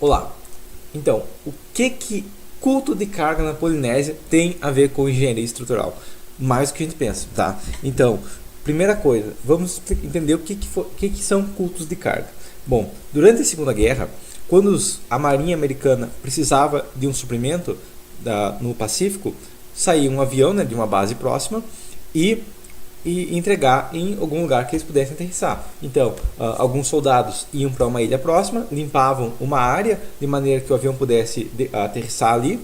Olá. Então, o que culto de carga na Polinésia tem a ver com engenharia estrutural? Mais do que a gente pensa, tá? Então, primeira coisa, vamos entender o que são cultos de carga. Bom, durante a Segunda Guerra, quando a Marinha Americana precisava de um suprimento no Pacífico, saía um avião, né, de uma base próxima e entregar em algum lugar que eles pudessem aterrissar. Então, alguns soldados iam para uma ilha próxima, limpavam uma área de maneira que o avião pudesse aterrissar ali,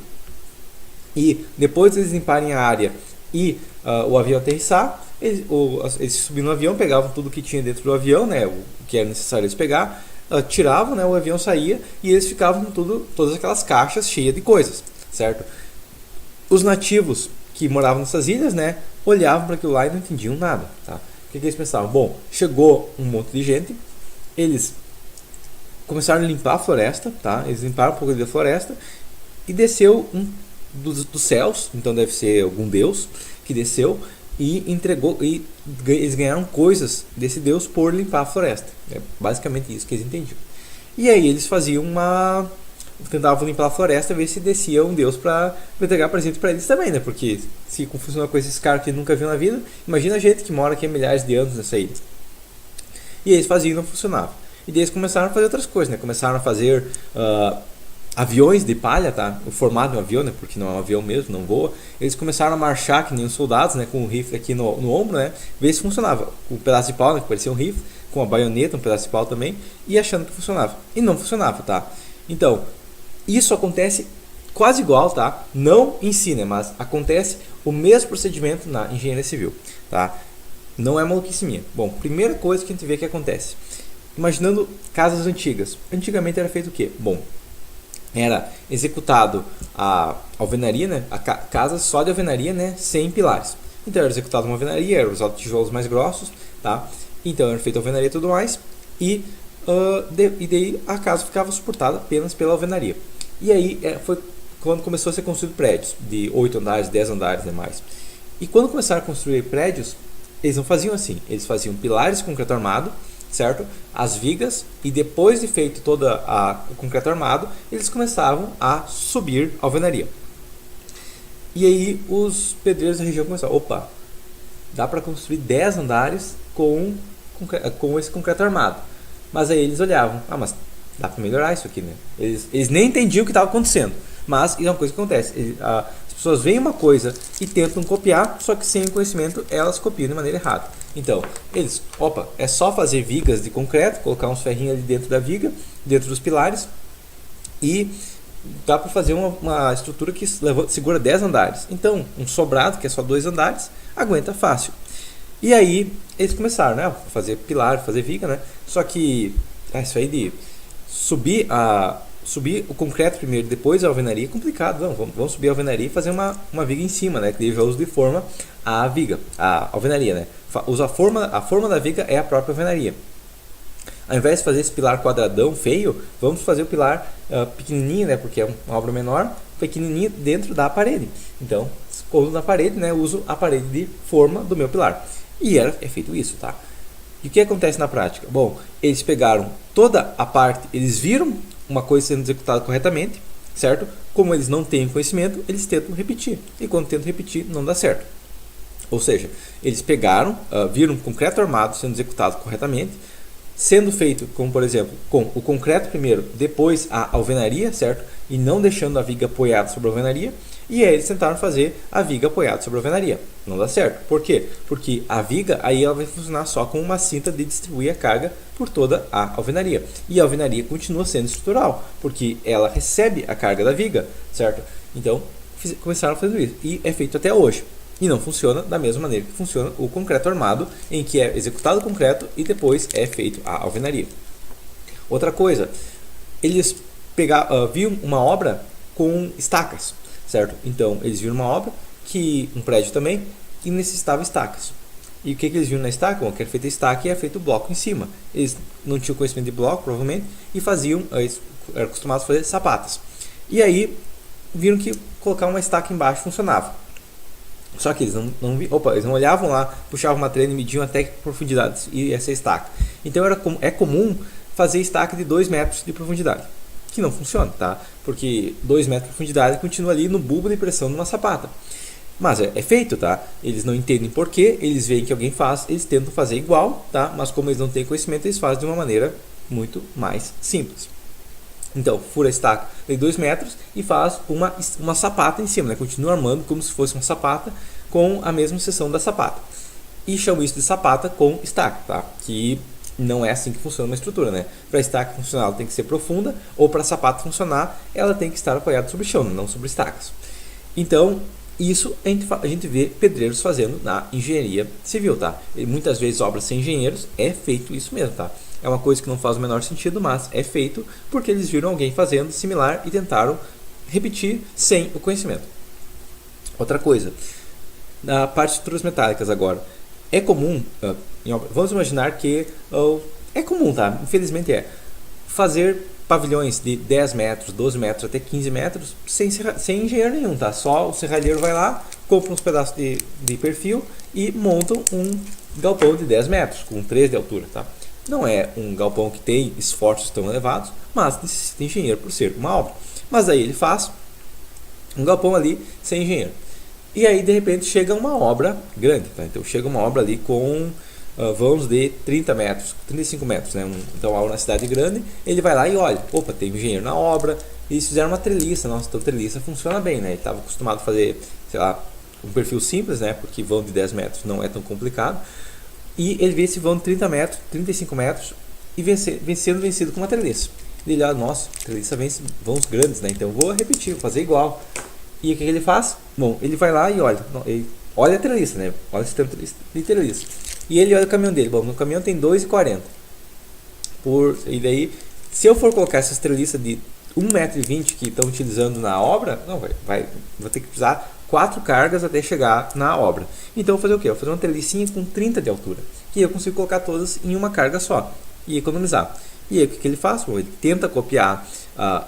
e depois de eles limparem a área e o avião aterrissar, eles subiam no avião, pegavam tudo que tinha dentro do avião, né, o que era necessário eles pegar, tiravam, né, o avião saía e eles ficavam com todas aquelas caixas cheias de coisas, certo? Os nativos que moravam nessas ilhas, né, olhavam para aquilo lá e não entendiam nada, tá? O que eles pensavam? Bom, chegou um monte de gente, eles começaram a limpar a floresta, tá? Eles limparam um pouco da floresta e desceu um dos céus, então deve ser algum deus que desceu e entregou, e eles ganharam coisas desse deus por limpar a floresta. É basicamente isso que eles entendiam. E aí eles faziam tentavam limpar a floresta, ver se descia um deus para entregar presente para eles também, né? Porque se funcionou com esses caras que nunca viu na vida, imagina a gente que mora aqui há milhares de anos nessa ilha. E eles faziam e não funcionava. E daí eles começaram a fazer outras coisas, né? Começaram a fazer aviões de palha, tá? O formato de um avião, né? Porque não é um avião mesmo, não voa. Eles começaram a marchar que nem os soldados, né? Com um rifle aqui no ombro, né? Ver se funcionava. Com um pedaço de pau, né? Que parecia um rifle, com a baioneta, um pedaço de pau também, e achando que funcionava. E não funcionava, tá? Então, isso acontece quase igual, tá? Não em si, né? Mas acontece o mesmo procedimento na engenharia civil, tá? Não é maluquice minha. Bom, primeira coisa que a gente vê que acontece. Imaginando casas antigas. Antigamente era feito o quê? Bom, era executado a alvenaria, né? A casa só de alvenaria, né? Sem pilares. Então era executado uma alvenaria, era usado tijolos mais grossos, tá? Então era feita a alvenaria e tudo mais. E daí a casa ficava suportada apenas pela alvenaria. E aí foi quando começou a ser construído prédios de 8 andares, 10 andares e mais. E quando começaram a construir prédios, eles não faziam assim. Eles faziam pilares de concreto armado, certo? As vigas, e depois de feito todo o concreto armado, eles começavam a subir a alvenaria. E aí os pedreiros da região começaram, opa, dá para construir 10 andares com esse concreto armado. Mas aí eles olhavam, mas dá para melhorar isso aqui, né? Eles nem entendiam o que estava acontecendo. Mas isso é uma coisa que acontece. As pessoas veem uma coisa e tentam copiar, só que sem conhecimento elas copiam de maneira errada. Então, é só fazer vigas de concreto, colocar uns ferrinhos ali dentro da viga, dentro dos pilares, e dá para fazer uma estrutura que segura 10 andares. Então, um sobrado, que é só 2 andares, aguenta fácil. E aí eles começaram, né, a fazer pilar, fazer viga, né? Só que isso aí de subir o concreto primeiro, depois a alvenaria é complicado. Vamos subir a alvenaria e fazer uma viga em cima, né? Que já usa de forma a viga, a alvenaria, né? Usa a forma da viga é a própria alvenaria. Ao invés de fazer esse pilar quadradão feio, vamos fazer o pilar pequenininho, né? Porque é uma obra menor, pequenininho dentro da parede. Então, colo na parede, né? Uso a parede de forma do meu pilar. E é feito isso, tá? E o que acontece na prática? Bom, eles pegaram toda a parte, eles viram uma coisa sendo executada corretamente, certo? Como eles não têm conhecimento, eles tentam repetir. E quando tentam repetir, não dá certo. Ou seja, eles pegaram, viram concreto armado sendo executado corretamente, sendo feito, como por exemplo, com o concreto primeiro, depois a alvenaria, certo? E não deixando a viga apoiada sobre a alvenaria. E aí eles tentaram fazer a viga apoiada sobre a alvenaria. Não dá certo. Por quê? Porque a viga aí ela vai funcionar só com uma cinta de distribuir a carga por toda a alvenaria. E a alvenaria continua sendo estrutural, porque ela recebe a carga da viga, certo? Então, começaram a fazer isso. E é feito até hoje. E não funciona da mesma maneira que funciona o concreto armado, em que é executado o concreto e depois é feito a alvenaria. Outra coisa, eles viam uma obra com estacas, certo? Então, eles viram uma obra, um prédio também, que necessitava estacas. E o que eles viram na estaca? Bom, que era feita estaca e era feito bloco em cima. Eles não tinham conhecimento de bloco, provavelmente, e eram acostumados a fazer sapatas. E aí, viram que colocar uma estaca embaixo funcionava. Só que eles eles não olhavam lá, puxavam uma trena e mediam até que profundidade ia essa estaca. Então é comum fazer estaca de 2 metros de profundidade. que não funciona, tá? Porque 2 metros de profundidade continua ali no bulbo de pressão de uma sapata. Mas é feito, tá? Eles não entendem porquê, eles veem que alguém faz, eles tentam fazer igual, tá? Mas como eles não têm conhecimento, eles fazem de uma maneira muito mais simples. Então, fura a estaca de 2 metros e faz uma sapata em cima, né? Continua armando como se fosse uma sapata com a mesma seção da sapata. E chamo isso de sapata com estaca, tá? Que não é assim que funciona uma estrutura, né? Para a estaca funcionar, ela tem que ser profunda, ou para a sapata funcionar, ela tem que estar apoiada sobre o chão, não sobre estacas. Então, isso a gente vê pedreiros fazendo na engenharia civil, tá? E muitas vezes obras sem engenheiros é feito isso mesmo, tá? É uma coisa que não faz o menor sentido, mas é feito porque eles viram alguém fazendo similar e tentaram repetir sem o conhecimento. Outra coisa, na parte de estruturas metálicas agora, é comum, vamos imaginar que é comum, tá? Infelizmente fazer pavilhões de 10 metros, 12 metros até 15 metros sem engenheiro nenhum, tá? Só o serralheiro vai lá, compra uns pedaços de perfil e montam um galpão de 10 metros, com 3 de altura, tá? Não é um galpão que tem esforços tão elevados, mas necessita de engenheiro por ser uma obra. Mas aí ele faz um galpão ali sem engenheiro. E aí de repente chega uma obra grande, tá? Então chega uma obra ali com vãos de 30 metros, 35 metros, né? Então na cidade grande, ele vai lá e olha, opa, tem um engenheiro na obra, e eles fizeram uma treliça, nossa, então treliça funciona bem, né? Ele estava acostumado a fazer, sei lá, um perfil simples, né? Porque vão de 10 metros não é tão complicado. E ele vê esse vão de 30 metros, 35 metros e vencido com uma treliça. Ele olha, nossa, treliça vence vãos grandes, né? Então eu vou repetir, vou fazer igual. E o que ele faz? Bom, ele vai lá e olha, ele olha a treliça, né? Olha esse tanto de treliça. E ele olha o caminhão dele. Bom, no caminhão tem 2,40. E daí, se eu for colocar essas treliças de 1,20 m que estão utilizando na obra, não vou ter que precisar 4 cargas até chegar na obra. Então eu vou fazer o quê? Eu vou fazer uma trelicinha com 30 de altura. E eu consigo colocar todas em uma carga só e economizar. E aí o que ele faz? Bom, ele tenta copiar a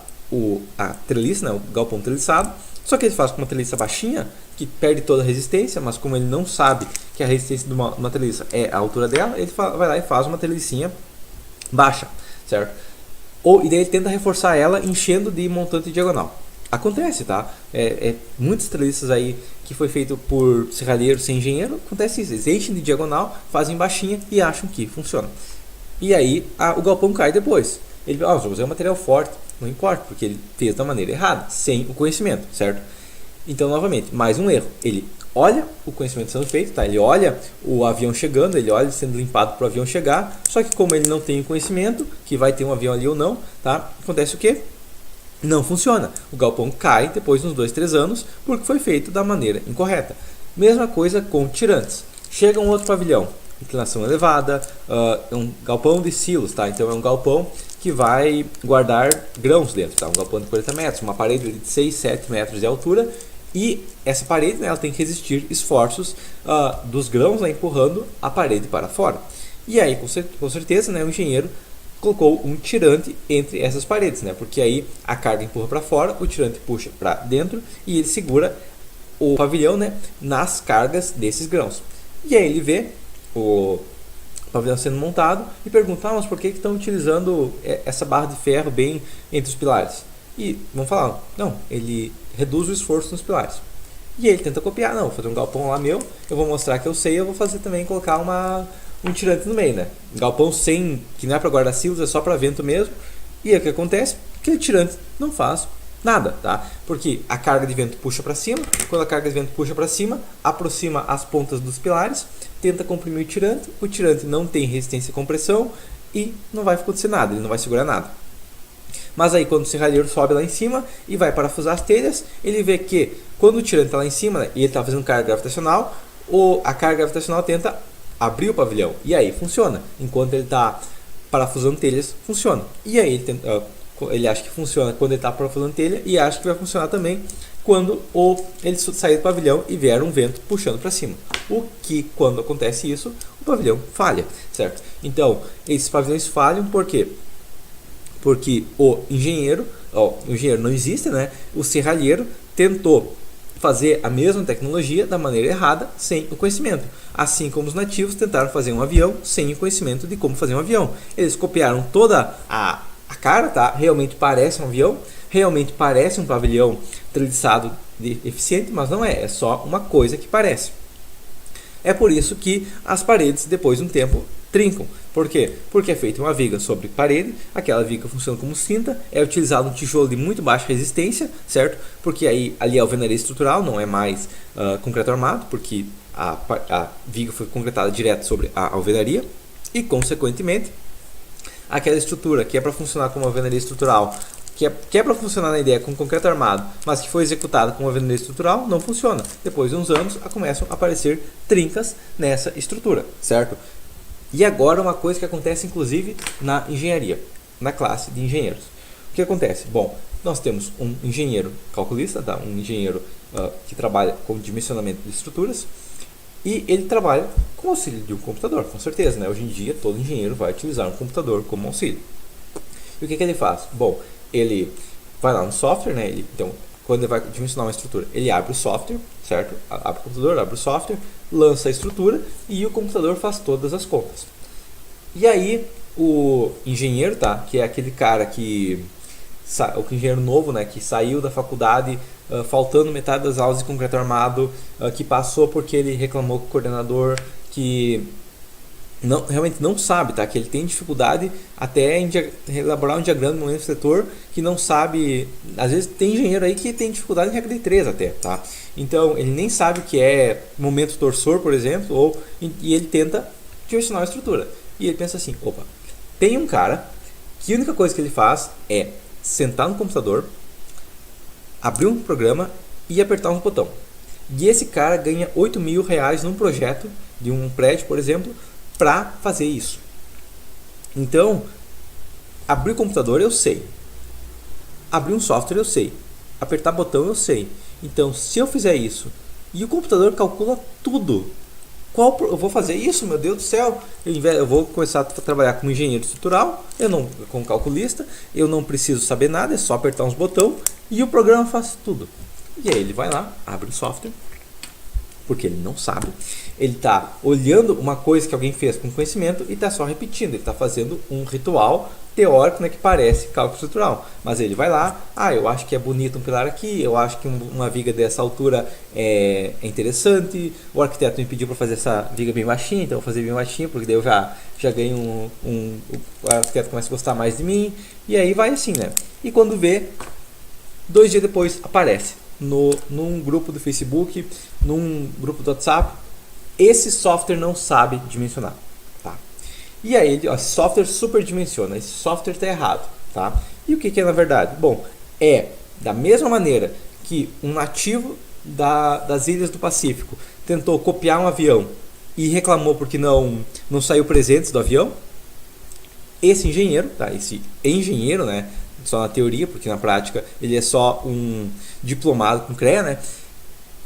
treliça, né, o galpão treliçado, só que ele faz com uma treliça baixinha, que perde toda a resistência, mas como ele não sabe que a resistência de uma treliça é a altura dela, ele vai lá e faz uma trelicinha baixa, certo? E daí ele tenta reforçar ela enchendo de montante diagonal. Acontece, tá? Muitas treliças aí que foi feito por serralheiro sem engenheiro, acontece isso, eles enchem de diagonal, fazem baixinha e acham que funciona. E aí o galpão cai depois. Ele vai usar um material forte, não importa, porque ele fez da maneira errada, sem o conhecimento, certo? Então, novamente, mais um erro. Ele olha o conhecimento sendo feito, tá? Ele olha o avião chegando, ele olha sendo limpado para o avião chegar, só que como ele não tem o conhecimento, que vai ter um avião ali ou não, tá? Acontece o quê? Não funciona. O galpão cai depois de uns 2, 3 anos, porque foi feito da maneira incorreta. Mesma coisa com tirantes. Chega um outro pavilhão, inclinação elevada, um galpão de silos, tá? Então é um galpão que vai guardar grãos dentro, tá? Um galpão de 40 metros, uma parede de 6, 7 metros de altura, e essa parede, né, ela tem que resistir esforços dos grãos, né, empurrando a parede para fora. E aí, com certeza, né, o engenheiro colocou um tirante entre essas paredes, né, porque aí a carga empurra para fora, o tirante puxa para dentro e ele segura o pavilhão, né, nas cargas desses grãos. E aí ele vê o pavilhão sendo montado e pergunta, mas por que estão utilizando essa barra de ferro bem entre os pilares? E vão falar, não, ele reduz o esforço nos pilares. E ele tenta copiar, não, vou fazer um galpão lá meu, eu vou mostrar que eu sei, eu vou fazer também, colocar um tirante no meio, né? Um galpão que não é para guardar silos, é só para vento mesmo. E aí o que acontece? Aquele tirante não faz nada, tá? Porque a carga de vento puxa para cima, quando a carga de vento puxa para cima, aproxima as pontas dos pilares, tenta comprimir o tirante não tem resistência à compressão e não vai acontecer nada, ele não vai segurar nada. Mas aí quando o serralheiro sobe lá em cima e vai parafusar as telhas, ele vê que quando o tirante está lá em cima, né, e ele está fazendo carga gravitacional, a carga gravitacional tenta abrir o pavilhão e aí funciona. Enquanto ele está parafusando telhas, funciona. E aí ele acha que funciona quando ele está parafusando telha e acha que vai funcionar também quando ele sair do pavilhão e vier um vento puxando para cima. O que, quando acontece isso, o pavilhão falha, certo? Então, esses pavilhões falham por quê? Porque o engenheiro não existe, né? O serralheiro tentou fazer a mesma tecnologia da maneira errada, sem o conhecimento. Assim como os nativos tentaram fazer um avião sem o conhecimento de como fazer um avião. Eles copiaram toda a cara, tá? Realmente parece um avião, realmente parece um pavilhão treliçado eficiente, mas não é só uma coisa que parece. É por isso que as paredes, depois de um tempo, trincam. Por quê? Porque é feita uma viga sobre parede, aquela viga funciona como cinta, é utilizado um tijolo de muito baixa resistência, certo? Porque aí ali é alvenaria estrutural, não é mais concreto armado, porque a viga foi concretada direto sobre a alvenaria e, consequentemente, aquela estrutura que é para funcionar como alvenaria estrutural, que é para funcionar na ideia com concreto armado, mas que foi executada com alvenaria estrutural, não funciona. Depois de uns anos, começam a aparecer trincas nessa estrutura, certo? E agora uma coisa que acontece inclusive na engenharia, na classe de engenheiros. O que acontece? Bom, nós temos um engenheiro calculista, tá? Um engenheiro que trabalha com dimensionamento de estruturas, e ele trabalha com auxílio de um computador, com certeza, né? Hoje em dia todo engenheiro vai utilizar um computador como auxílio. E o que ele faz? Bom, ele vai lá no software, né? Então, quando ele vai dimensionar uma estrutura, ele abre o software, certo? Abre o computador, abre o software, lança a estrutura e o computador faz todas as contas. E aí, o engenheiro, tá? Que é aquele cara que... O engenheiro novo, né? Que saiu da faculdade faltando metade das aulas de concreto armado, que passou porque ele reclamou com o coordenador, que... realmente não sabe, tá? Que ele tem dificuldade até em elaborar um diagrama de momento setor, que não sabe, às vezes tem engenheiro aí que tem dificuldade em regra de 3 até, tá? Então ele nem sabe o que é momento torsor, por exemplo, e ele tenta dimensionar a estrutura. E ele pensa assim, opa, tem um cara que a única coisa que ele faz é sentar no computador, abrir um programa e apertar um botão. E esse cara ganha R$8.000 num projeto de um prédio, por exemplo, para fazer isso. Então, abrir o computador eu sei, abrir um software eu sei, apertar botão eu sei. Então, se eu fizer isso e o computador calcula tudo, eu vou fazer isso, meu Deus do céu? Eu vou começar a trabalhar como engenheiro estrutural, como calculista, eu não preciso saber nada, é só apertar uns botões e o programa faz tudo. E aí ele vai lá, abre o software, porque ele não sabe, ele está olhando uma coisa que alguém fez com conhecimento e está só repetindo, ele está fazendo um ritual teórico, né, que parece cálculo estrutural, mas ele vai lá, eu acho que é bonito um pilar aqui, eu acho que uma viga dessa altura é interessante, o arquiteto me pediu para fazer essa viga bem baixinha, então eu vou fazer bem baixinha, porque daí eu já ganho o arquiteto começa a gostar mais de mim, e aí vai assim, né, e quando vê, 2 dias depois aparece num grupo do Facebook, num grupo do WhatsApp, esse software não sabe dimensionar, tá? E aí, esse software superdimensiona, esse software está errado, tá? E o que é na verdade? Bom, é da mesma maneira que um nativo das ilhas do Pacífico tentou copiar um avião e reclamou porque não saiu presentes do avião, esse engenheiro, tá? Esse engenheiro, né? Só na teoria, porque na prática ele é só um diplomado com CREA, né?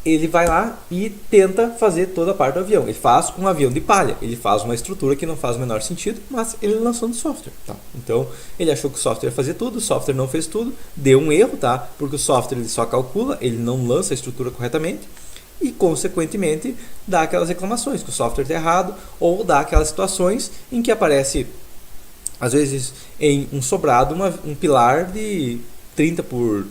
Ele vai lá e tenta fazer toda a parte do avião. Ele faz um avião de palha, ele faz uma estrutura que não faz o menor sentido, mas ele lançou no software, tá? Então ele achou que o software ia fazer tudo, o software não fez tudo, deu um erro, tá? Porque o software ele só calcula, ele não lança a estrutura corretamente e consequentemente dá aquelas reclamações que o software está errado, ou dá aquelas situações em que aparece às vezes em um sobrado um pilar de 30 por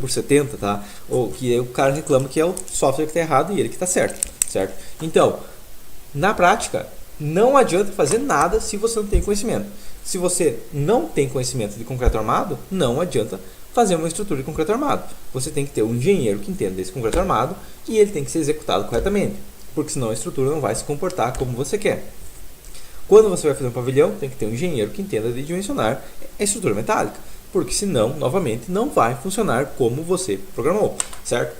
70, tá? Ou que o cara reclama que é o software que está errado e ele que está certo. Então, na prática, não adianta fazer nada se você não tem conhecimento. Se você não tem conhecimento de concreto armado, não adianta fazer uma estrutura de concreto armado. Você tem que ter um engenheiro que entenda desse concreto armado e ele tem que ser executado corretamente, porque senão a estrutura não vai se comportar como você quer. Quando você vai fazer um pavilhão, tem que ter um engenheiro que entenda de dimensionar a estrutura metálica, porque senão, novamente, não vai funcionar como você programou, certo?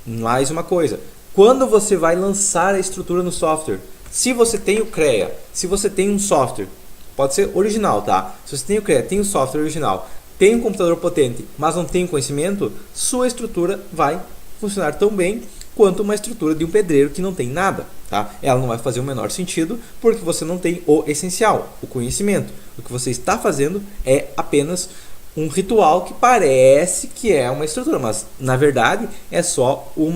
Mais uma coisa, quando você vai lançar a estrutura no software, se você tem o CREA, se você tem um software, pode ser original, tá? Se você tem o CREA, tem o software original, tem um computador potente, mas não tem conhecimento, sua estrutura vai funcionar tão bem quanto uma estrutura de um pedreiro que não tem nada, tá? Ela não vai fazer o menor sentido porque você não tem o essencial, o conhecimento. O que você está fazendo é apenas um ritual que parece que é uma estrutura, mas na verdade é só um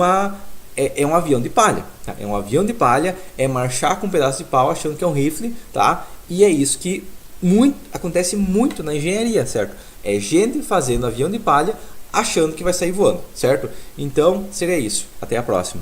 avião de palha, tá? É um avião de palha, é marchar com um pedaço de pau achando que é um rifle, tá? E é isso que acontece muito na engenharia, certo? É gente fazendo avião de palha achando que vai sair voando, certo? Então, seria isso. Até a próxima.